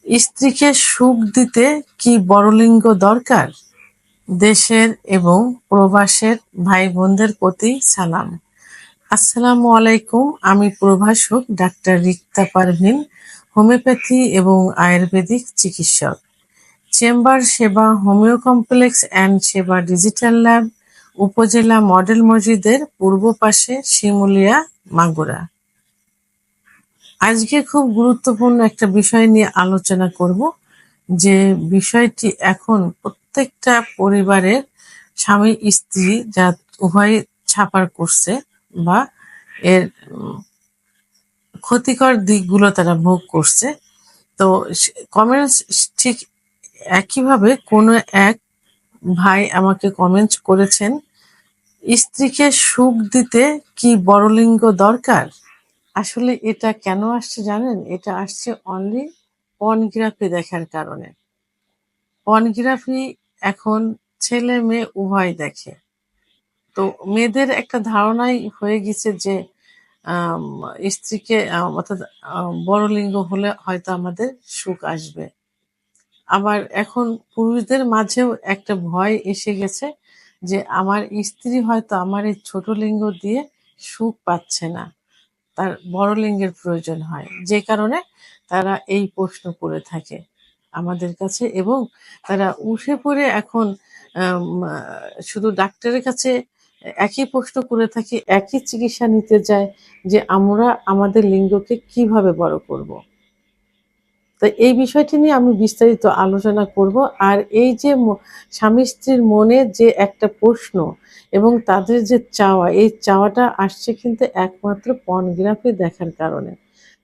স্ত্রীকে সুখ দিতে কি বড়লিঙ্গ দরকার? দেশের এবং প্রবাসের ভাই বোনদের প্রতি সালাম। আসসালামু আলাইকুম। আমি প্রভাষক ডাক্তার রিক্তা পারভিন, হোমিওপ্যাথি এবং আয়ুর্বেদিক চিকিৎসক। চেম্বার সেবা, হোমিও কমপ্লেক্স অ্যান্ড সেবা ডিজিটাল ল্যাব, উপজেলা মডেল মসজিদের পূর্ব পাশে, শিমুলিয়া, মাগুরা। আজকে খুব গুরুত্বপূর্ণ একটা বিষয় নিয়ে আলোচনা করব, যে বিষয়টি এখন প্রত্যেকটা পরিবারের স্বামী স্ত্রী যা উভয় ছাপার করছে বা এর ক্ষতিকর দিকগুলো তারা ভোগ করছে। তো কমেন্টস ঠিক একইভাবে কোনো এক ভাই আমাকে কমেন্ট করেছেন, স্ত্রীকে সুখ দিতে কি বড়লিঙ্গ দরকার? আসলে এটা কেন আসছে জানেন? এটা আসছে অনলি পর্নোগ্রাফি দেখার কারণে। পর্নোগ্রাফি এখন ছেলে মেয়ে উভয় দেখে। তো মেয়েদের একটা ধারণাই হয়ে গেছে যে আম স্ত্রীকে অর্থাৎ বড়লিঙ্গ হলে হয়তো আমাদের সুখ আসবে। আবার এখন পুরুষদের মাঝেও একটা ভয় এসে গেছে যে আমার স্ত্রী হয়তো আমার এই ছোট লিঙ্গ দিয়ে সুখ পাচ্ছে না, তার বড় লিঙ্গের প্রয়োজন হয়, যে কারণে তারা এই প্রশ্ন করে থাকে আমাদের কাছে। এবং তারা উঠে পড়ে এখন আম, শুধু ডাক্তারের কাছে একই প্রশ্ন করে থাকে, একই চিকিৎসা নিতে যায় যে আমরা আমাদের লিঙ্গকে কিভাবে বড় করব। তো এই বিষয়টি নিয়ে আমি বিস্তারিত আলোচনা করব। আর এই যে স্বামী স্ত্রীর মনে যে একটা প্রশ্ন এবং তাদের যে চাওয়া, এই চাওয়াটা আসছে কিন্তু একমাত্র পর্নোগ্রাফি দেখার কারণে।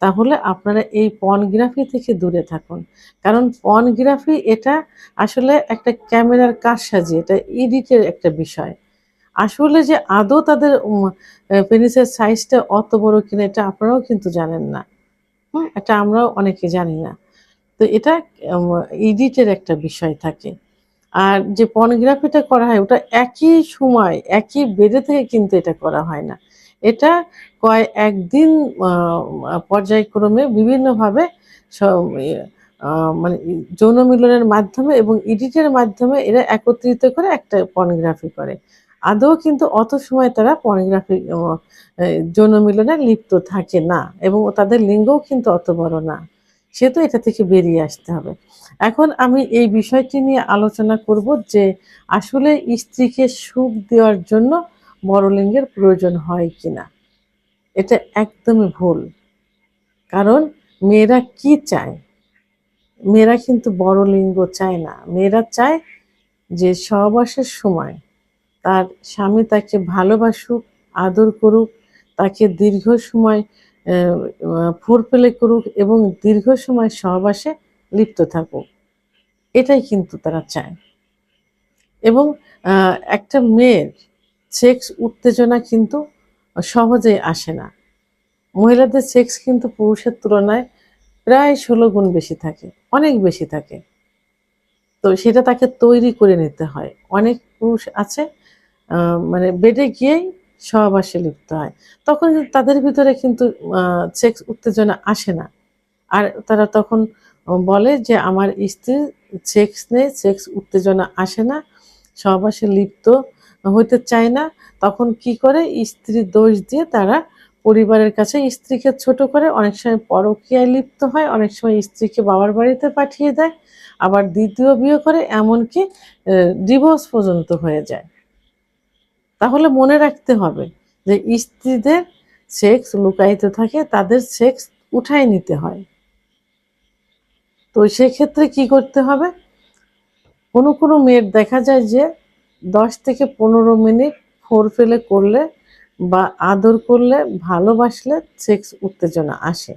তাহলে আপনারা এই পর্নোগ্রাফি থেকে দূরে থাকুন। কারণ পর্নোগ্রাফি এটা আসলে একটা ক্যামেরার কারসাজি, এটা এডিটের একটা বিষয়। আসলে যে আদৌ তাদের পেনিসের সাইজটা অত বড় কিনা এটা আপনারাও কিন্তু জানেন না। এটা আমরাও অনেকে জানি না। তো এটা আম এডিটের একটা বিষয় থাকে। আর যে পর্নোগ্রাফিটা করা হয় ওটা একই সময়, একই বেডে থেকে কিন্তু এটা করা হয় না। এটা একদিন আ আ পর্যায়ক্রমে বিভিন্নভাবে স ইয়ে আ মানে যৌন মিলনের মাধ্যমে এবং এডিটের মাধ্যমে এরা একত্রিত করে একটা পর্নোগ্রাফি করে। আদৌ কিন্তু অত সময় তারা পর্নোগ্রাফি যৌন মিলনে লিপ্ত থাকে না এবং তাদের লিঙ্গও কিন্তু অত বড় না। সেহেতু এটা থেকে বেরিয়ে আসতে হবে। এখন আমি এই বিষয়টি নিয়ে আলোচনা করব যে আসলে স্ত্রীকে সুখ দেওয়ার জন্য বড়লিঙ্গের প্রয়োজন হয় কিনা। এটা একদমই ভুল। কারণ মেয়েরা কি চায়? মেয়েরা কিন্তু বড় লিঙ্গ চায় না। মেয়েরা চায় যে সহবাসের সময় তার স্বামী তাকে ভালোবাসুক, আদর করুক, তাকে দীর্ঘ সময় অ্যা ফোরপ্লে করুক এবং দীর্ঘ সময় সহবাসে লিপ্ত থাকুক। এটাই কিন্তু তারা চায়। এবং আ একটা মেয়ের সেক্স উত্তেজনা কিন্তু সহজেই আসে না। মহিলাদের সেক্স কিন্তু পুরুষের তুলনায় প্রায় ১৬ গুণ বেশি থাকে, অনেক বেশি থাকে। তো সেটা তাকে তৈরি করে নিতে হয়। অনেক পুরুষ আছে আ মানে বেডে গিয়েই সহবাসে লিপ্ত হয়। তখন কিন্তু তাদের ভিতরে কিন্তু আ সেক্স উত্তেজনা আসে না। আর তারা তখন বলে যে আমার স্ত্রীর সেক্স নেই, সেক্স উত্তেজনা আসে না, সহবাসে লিপ্ত হইতে চায় না। তখন কি করে? স্ত্রীর দোষ দিয়ে তারা পরিবারের কাছে স্ত্রীকে ছোট করে, অনেক সময় পরকীয়ায় লিপ্ত হয়, অনেক সময় স্ত্রীকে বাবার বাড়িতে পাঠিয়ে দেয়, আবার ২য় বিয়ে করে, এমনকি ডিভোর্স পর্যন্ত হয়ে যায়। তাহলে মনে রাখতে হবে যে স্ত্রীদের সেক্স লুকায়িত থাকে, তাদের সেক্স উঠায় নিতে হয়। তো সেক্ষেত্রে কি করতে হবে? কোনো মেয়ের দেখা যায় যে ১০ থেকে ১৫ মিনিট ফোরপ্লে করলে বা আদর করলে, ভালোবাসলে সেক্স উত্তেজনা আসে।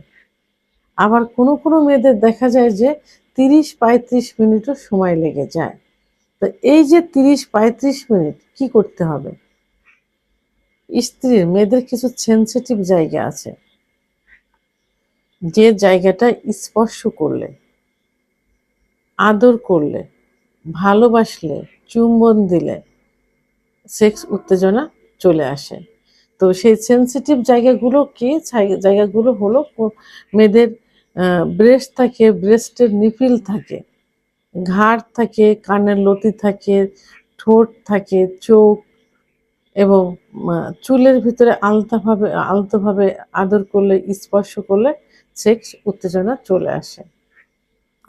আবার কোনো মেয়েদের দেখা যায় যে ৩০-৩৫ মিনিটও সময় লেগে যায়। তো এই যে ৩০-৩৫ মিনিট কি করতে হবে? মেয়েদের কিছু সেনসিটিভ জায়গা আছে। যে জায়গাটা স্পর্শ করলে, আদর করলে, ভালোবাসলে, চুম্বন দিলে সেক্স উত্তেজনা চলে আসে। তো সেই সেনসিটিভ জায়গাগুলো কি? জায়গাগুলো হলো মেয়েদের ব্রেস্ট থাকে, ব্রেস্টের নিপিল থাকে, ঘাড় থাকে, কানের লতি থাকে, ঠোঁট থাকে, চোখ এবং চুলের ভিতরে আলতোভাবে আদর করলে, স্পর্শ করলে সেক্স উত্তেজনা চলে আসে।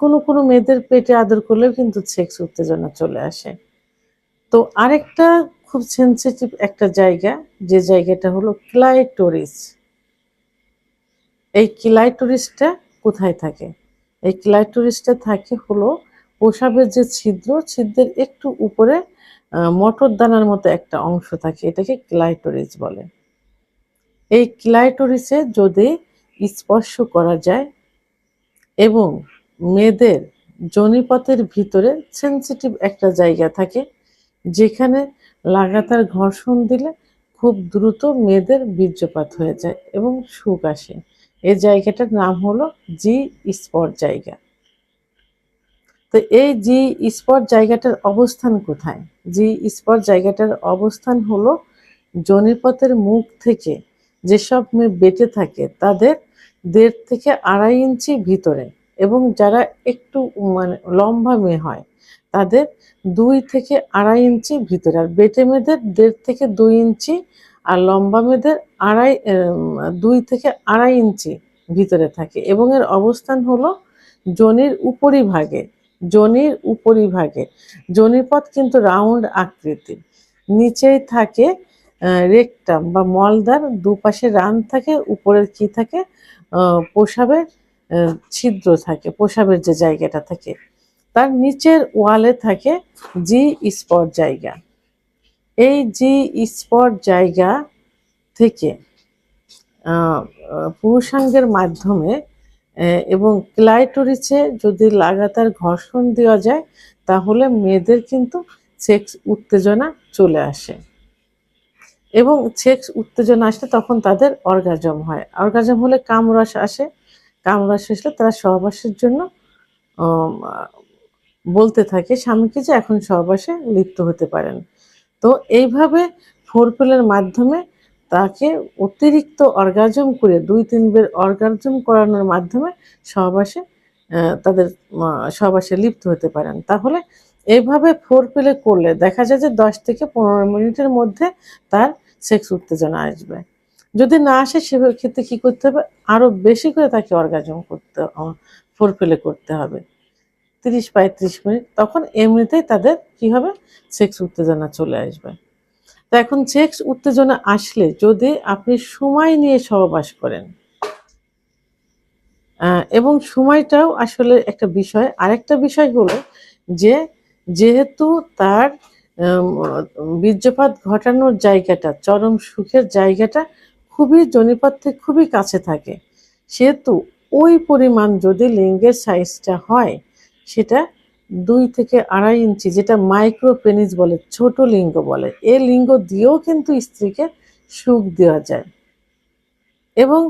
কোনো কোনো মেয়েদের পেটে আদর করলেও কিন্তু সেক্স উত্তেজনা চলে আসে। তো আরেকটা খুব সেনসিটিভ একটা জায়গা, যে জায়গাটা হলো ক্লাইটোরিস। এই ক্লাইটোরিসটা কোথায় থাকে? এই ক্লাইটোরিসটা থাকে হলো প্রসাবের যে ছিদ্রের একটু উপরে মটর দানার মতো একটা অংশ থাকে, এটাকে ক্লাইটোরিস বলে। এই ক্লাইটোরিসে যদি স্পর্শ করা যায় এবং মেয়েদের যোনিপথের ভিতরে সেনসিটিভ একটা জায়গা থাকে, যেখানে লাগাতার ঘর্ষণ দিলে খুব দ্রুত মেয়েদের বীর্যপাত হয়ে যায় এবং সুখ আসে। এই জায়গাটার নাম হলো জি স্পট জায়গা। তো এই জি স্পট জায়গাটার অবস্থান কোথায়? জি স্পট জায়গাটার অবস্থান হলো যোনিপথের মুখ থেকে যেসব মেয়ে বেঁটে থাকে তাদের ১.৫ থেকে ২.৫ ইঞ্চি ভিতরে, এবং যারা একটু মানে লম্বা মেয়ে হয় তাদের ২ থেকে ২.৫ ইঞ্চি ভিতরে, আর বেঁটে মেয়েদের ১.৫ থেকে ২ ইঞ্চি, আর লম্বা মেয়েদের ২ থেকে ২.৫ ইঞ্চি ভিতরে থাকে, এবং এর অবস্থান হলো যোনির উপরিভাগে। যোনির উপরিভাগে যোনিপথ কিন্তু রাউন্ড আকৃতির, নিচেই থাকে রেকটাম বা মলদ্বার, দুপাশে রান থাকে, উপরের কি থাকে, প্রসাবের ছিদ্র থাকে, প্রসাবের যে জায়গাটা থাকে তার নিচের ওয়ালে থাকে জি স্পট জায়গা। এই জি স্পট জায়গা থেকে পুরুষাঙ্গের মাধ্যমে এবং ক্লাইটোরিসে যদি লাগাতার ঘর্ষণ দেওয়া যায় তাহলে মেয়েদের কিন্তু সেক্স উত্তেজনা চলে আসে, এবং সেক্স উত্তেজনা আসলে তখন তাদের অর্গাজম হয়। অর্গাজম হলে কামরস আসে, কামরস আসলে তারা সহবাসের জন্য বলতে থাকে স্বামীকে যে এখন সহবাসে লিপ্ত হতে পারেন। তো এইভাবে ফোরপ্লের মাধ্যমে তাকে অতিরিক্ত অর্গাজম করে ২-৩ বের অর্গাজম করানোর মাধ্যমে সহবাসে তাদের সহবাসে লিপ্ত হতে পারেন। তাহলে এইভাবে ফোরপ্লে করলে দেখা যায় যে ১০ থেকে ১৫ মিনিটের মধ্যে তার সেক্স উত্তেজনা আসবে। যদি না আসে সেক্ষেত্রে কী করতে হবে? আরও বেশি করে তাকে অর্গাজম করতে ফোরপ্লে করতে হবে। ৩০-৩৫ মিনিট, তখন এমনিতেই তাদের কি হবে? সেক্স উত্তেজনা চলে আসবে। তো এখন সেক্স উত্তেজনা আসলে যদি আপনি সময় নিয়ে সহবাস করেন, এবং সময়টাও আসলে একটা বিষয়। আরেকটা বিষয় হলো যে যেহেতু তার বীর্যপাত ঘটানোর জায়গাটা, চরম সুখের জায়গাটা খুবই যোনিপথ থেকে খুবই কাছে থাকে, সেহেতু ওই পরিমাণ যদি লিঙ্গের সাইজটা হয় সেটা ২ থেকে ২.৫ ইঞ্চি, যেটা মাইক্রো পেনিস বলে, ছোট লিঙ্গ বলে, এ লিঙ্গ দিয়েও কিন্তু স্ত্রীকে সুখ দেওয়া যায়। এবং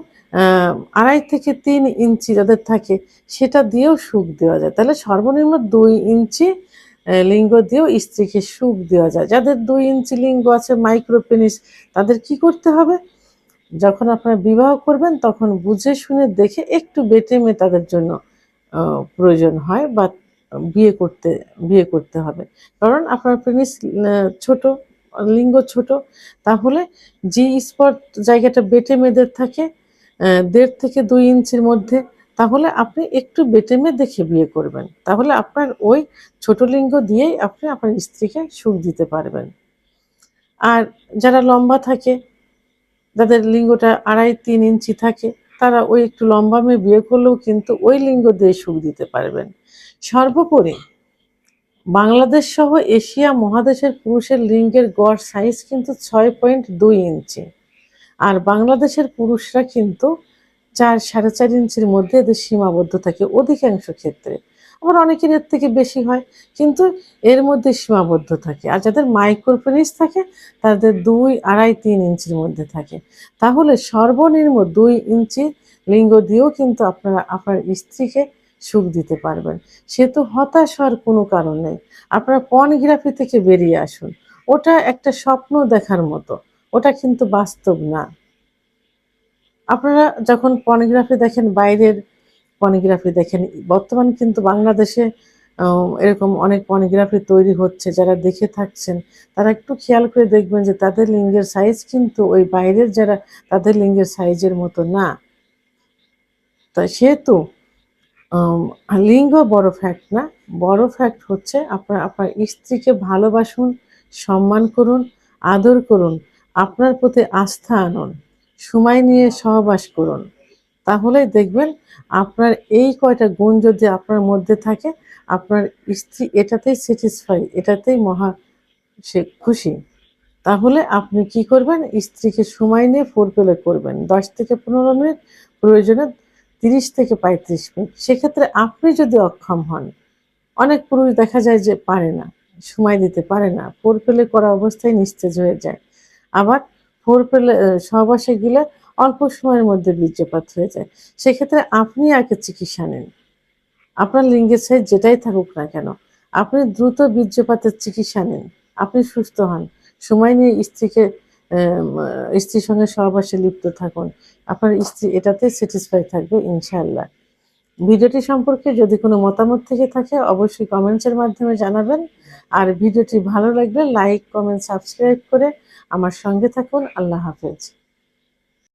২.৫ থেকে ৩ ইঞ্চি যাদের থাকে সেটা দিয়েও সুখ দেওয়া যায়। তাহলে সর্বনিম্ন ২ ইঞ্চি লিঙ্গ দিয়েও স্ত্রীকে সুখ দেওয়া যায়। যাদের ২ ইঞ্চি লিঙ্গ আছে, মাইক্রো পেনিস, তাদের কি করতে হবে? যখন আপনারা বিবাহ করবেন তখন বুঝে শুনে দেখে একটু বেটে মেয়ে তাদের জন্য প্রয়োজন হয়, বা বিয়ে করতে বিয়ে করতে হবে। কারণ আপনার পেনিস ছোট, লিঙ্গ ছোট, তাহলে জি স্পট জায়গাটা বেটে মেয়েদের থাকে ১.৫ থেকে ২ ইঞ্চির মধ্যে, তাহলে আপনি একটু বেটে মেয়ে দেখে বিয়ে করবেন। তাহলে আপনার ওই ছোট লিঙ্গ দিয়েই আপনি আপনার স্ত্রীকে সুখ দিতে পারবেন। আর যারা লম্বা থাকে, যাদের লিঙ্গটা ২.৫-৩ ইঞ্চি থাকে, তারা ওই একটু লম্বা মেয়ে বিয়ে করলেও কিন্তু ওই লিঙ্গ দিয়ে সুখ দিতে পারবেন। সর্বোপরি বাংলাদেশ সহ এশিয়া মহাদেশের পুরুষের লিঙ্গের গড় সাইজ কিন্তু ৬.২ ইঞ্চি, আর বাংলাদেশের পুরুষরা কিন্তু ৪-৪.৫ ইঞ্চির মধ্যে এদের সীমাবদ্ধ থাকে অধিকাংশ ক্ষেত্রে। আবার অনেকের এর থেকে বেশি হয়, কিন্তু এর মধ্যে সীমাবদ্ধ থাকে। আর যাদের মাইক্রো পেনিস থাকে তাদের ২, ২.৫, ৩ ইঞ্চির মধ্যে থাকে। তাহলে সর্বনিম্ন ২ ইঞ্চি লিঙ্গ দিয়েও কিন্তু আপনারা আপনার স্ত্রীকে সুখ দিতে পারবেন। সেহেতু হতাশ হওয়ার কোনো কারণ নেই। আপনারা পর্নোগ্রাফি থেকে বেরিয়ে আসুন। ওটা একটা স্বপ্ন দেখার মতো। ওটা কিন্তু বাস্তব না। আপনারা যখন পর্নোগ্রাফি দেখেন বাইরের পর্নোগ্রাফি দেখেন। বর্তমানে কিন্তু বাংলাদেশে এরকম অনেক পর্নোগ্রাফি তৈরি হচ্ছে। যারা দেখে থাকছেন তারা একটু খেয়াল করে দেখবেন যে তাদের লিঙ্গের সাইজ কিন্তু ওই বাইরের যারা তাদের লিঙ্গের সাইজের মতো না। তো সেহেতু আম লিঙ্গ বড় ফ্যাক্ট না। বড় ফ্যাক্ট হচ্ছে আপনার স্ত্রীকে ভালোবাসুন, সম্মান করুন, আদর করুন, আপনার প্রতি আস্থা আনুন, সময় নিয়ে সহবাস করুন। তাহলেই দেখবেন আপনার এই কয়টা গুণ যদি আপনার মধ্যে থাকে, আপনার স্ত্রী এটাতেই স্যাটিসফাই, এটাতেই সে খুশি। তাহলে আপনি কি করবেন? স্ত্রীকে সময় নিয়ে ফোরপ্লে করবেন। ১০ থেকে ১৫ মিনিট, প্রয়োজনে ৩০ থেকে ৩৫ মিনিট। সেক্ষেত্রে আপনি যদি অক্ষম হন, অনেক পুরুষ দেখা যায় যে পারে না, সময় দিতে পারে না। ফোরপ্লে করা অবস্থায় নিস্তেজ হয়ে যায়। আবার ফোরপ্লে সহবাসে গেলে অল্প সময়ের মধ্যে বীর্যপাত হয়ে যায়। সেক্ষেত্রে আপনি আগে চিকিৎসা নিন। আপনার লিঙ্গের সাইজ যেটাই থাকুক না কেন, আপনি দ্রুত বীর্যপাতের চিকিৎসা নিন। আপনি সুস্থ হন। সময় নিয়ে স্ত্রীর সঙ্গে সহবাসে লিপ্ত থাকুন। আপনার স্ত্রী এটাতে স্যাটিসফাই থাকবে ইনশাআল্লাহ। ভিডিওটি সম্পর্কে যদি কোনো মতামত থেকে থাকে অবশ্যই কমেন্টসের মাধ্যমে জানাবেন। আর ভিডিওটি ভালো লাগলে লাইক, কমেন্ট, সাবস্ক্রাইব করে আমার সঙ্গে থাকুন। আল্লাহ হাফেজ।